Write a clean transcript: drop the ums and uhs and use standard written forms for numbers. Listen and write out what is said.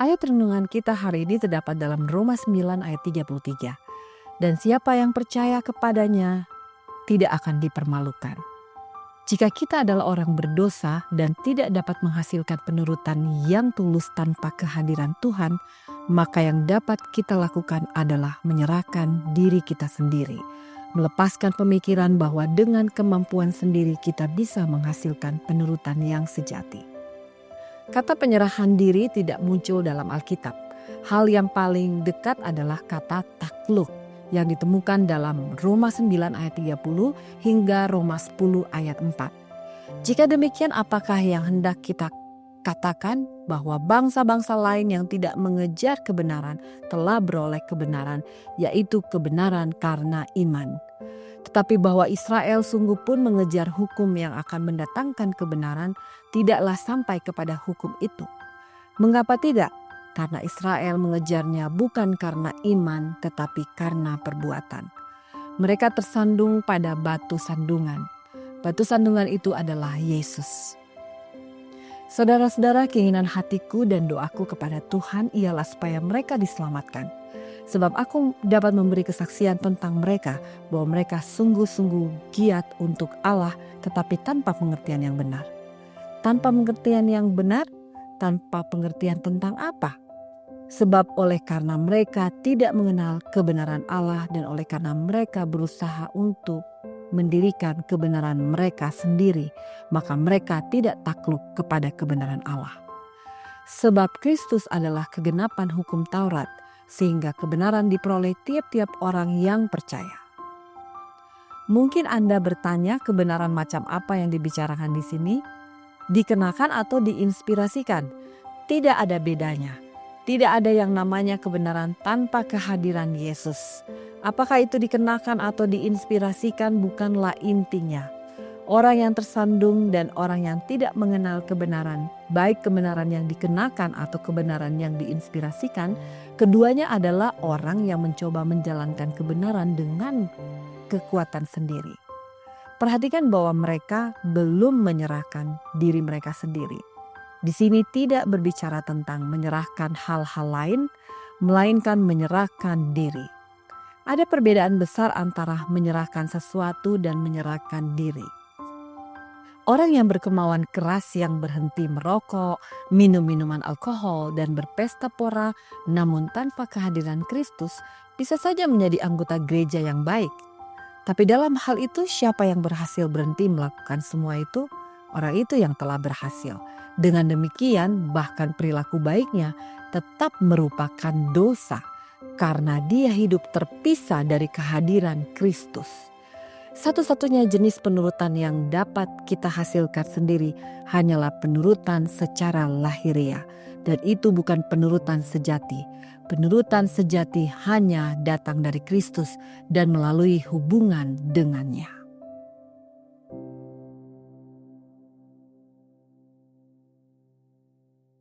Ayat renungan kita hari ini terdapat dalam Roma 9 ayat 33. Dan siapa yang percaya kepadanya tidak akan dipermalukan. Jika kita adalah orang berdosa dan tidak dapat menghasilkan penurutan yang tulus tanpa kehadiran Tuhan, maka yang dapat kita lakukan adalah menyerahkan diri kita sendiri, melepaskan pemikiran bahwa dengan kemampuan sendiri kita bisa menghasilkan penurutan yang sejati. Kata penyerahan diri tidak muncul dalam Alkitab. Hal yang paling dekat adalah kata takluk yang ditemukan dalam Roma 9 ayat 30 hingga Roma 10 ayat 4. Jika demikian, apakah yang hendak kita katakan bahwa bangsa-bangsa lain yang tidak mengejar kebenaran telah beroleh kebenaran, yaitu kebenaran karena iman? Tetapi bahwa Israel sungguh pun mengejar hukum yang akan mendatangkan kebenaran, tidaklah sampai kepada hukum itu. Mengapa tidak? Karena Israel mengejarnya bukan karena iman, tetapi karena perbuatan. Mereka tersandung pada batu sandungan. Batu sandungan itu adalah Yesus. Saudara-saudara, keinginan hatiku dan doaku kepada Tuhan ialah supaya mereka diselamatkan. Sebab aku dapat memberi kesaksian tentang mereka bahwa mereka sungguh-sungguh giat untuk Allah, tetapi tanpa pengertian yang benar. Tanpa pengertian yang benar, tanpa pengertian tentang apa? Sebab oleh karena mereka tidak mengenal kebenaran Allah dan oleh karena mereka berusaha untuk mendirikan kebenaran mereka sendiri, maka mereka tidak takluk kepada kebenaran Allah. Sebab Kristus adalah kegenapan hukum Taurat, sehingga kebenaran diperoleh tiap-tiap orang yang percaya. Mungkin Anda bertanya, kebenaran macam apa yang dibicarakan di sini? Dikenakan atau diinspirasikan? Tidak ada bedanya. Tidak ada yang namanya kebenaran tanpa kehadiran Yesus. Apakah itu dikenakan atau diinspirasikan bukanlah intinya. Orang yang tersandung dan orang yang tidak mengenal kebenaran, baik kebenaran yang dikenakan atau kebenaran yang diinspirasikan, keduanya adalah orang yang mencoba menjalankan kebenaran dengan kekuatan sendiri. Perhatikan bahwa mereka belum menyerahkan diri mereka sendiri. Di sini tidak berbicara tentang menyerahkan hal-hal lain, melainkan menyerahkan diri. Ada perbedaan besar antara menyerahkan sesuatu dan menyerahkan diri. Orang yang berkemauan keras yang berhenti merokok, minum minuman alkohol, dan berpesta pora, namun tanpa kehadiran Kristus, bisa saja menjadi anggota gereja yang baik. Tapi dalam hal itu, siapa yang berhasil berhenti melakukan semua itu? Orang itu yang telah berhasil. Dengan demikian, bahkan perilaku baiknya tetap merupakan dosa karena dia hidup terpisah dari kehadiran Kristus. Satu-satunya jenis penurutan yang dapat kita hasilkan sendiri hanyalah penurutan secara lahiriah, dan itu bukan penurutan sejati. Penurutan sejati hanya datang dari Kristus dan melalui hubungan dengannya.